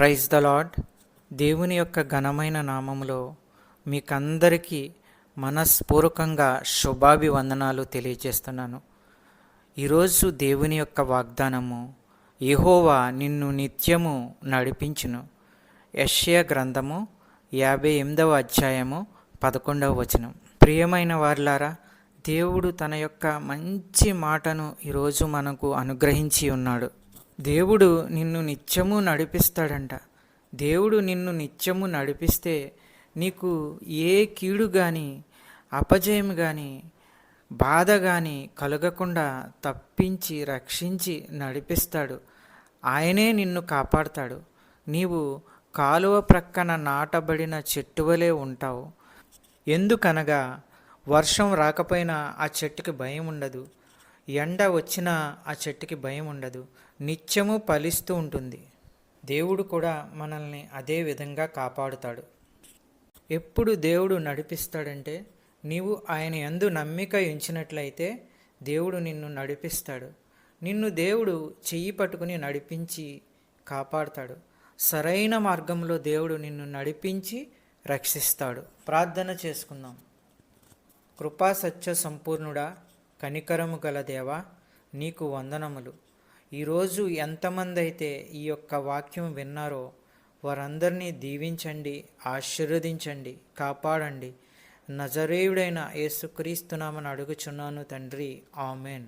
Praise the lord. దేవుని యొక్క ఘనమైన నామములో మీకందరికీ మనస్పూర్వకంగా శుభాభివందనాలు తెలియజేస్తున్నాను. ఈరోజు దేవుని యొక్క వాగ్దానము, యెహోవా నిన్ను నిత్యము నడిపించును. యెషయా గ్రంథము 58వ అధ్యాయము 11వ వచనం. ప్రియమైన వారులారా, దేవుడు తన యొక్క మంచి మాటను ఈరోజు మనకు అనుగ్రహించి ఉన్నాడు. దేవుడు నిన్ను నిత్యము నడిపిస్తాడంట. దేవుడు నిన్ను నిత్యము నడిపిస్తే నీకు ఏ కీడు కానీ, అపజయం కానీ, బాధ కానీ కలగకుండా తప్పించి రక్షించి నడిపిస్తాడు. ఆయనే నిన్ను కాపాడుతాడు. నీవు కాలువ ప్రక్కన నాటబడిన చెట్టు వలె ఉంటావు. ఎందుకనగా వర్షం రాకపోయినా ఆ చెట్టుకి భయం ఉండదు, ఎండ వచ్చినా ఆ చెట్టుకి భయం ఉండదు, నిత్యము ఫలిస్తూ ఉంటుంది. దేవుడు కూడా మనల్ని అదే విధంగా కాపాడుతాడు. ఎప్పుడు దేవుడు నడిపిస్తాడంటే, నీవు ఆయన యందు నమ్మిక ఉంచినట్లయితే దేవుడు నిన్ను నడిపిస్తాడు. నిన్ను దేవుడు చెయ్యి పట్టుకుని నడిపించి కాపాడుతాడు. సరైన మార్గంలో దేవుడు నిన్ను నడిపించి రక్షిస్తాడు. ప్రార్థన చేసుకుందాం. కృపా సత్య సంపూర్ణుడా, కనికరము గల దేవా, నీకు వందనములు. ఈరోజు ఎంతమంది అయితే ఈ యొక్క వాక్యం విన్నారో వారందరినీ దీవించండి, ఆశీర్వదించండి, కాపాడండి. నజరేయుడైన యేసుక్రీస్తు నామమున అడుగుచున్నాను తండ్రి, ఆమెన్.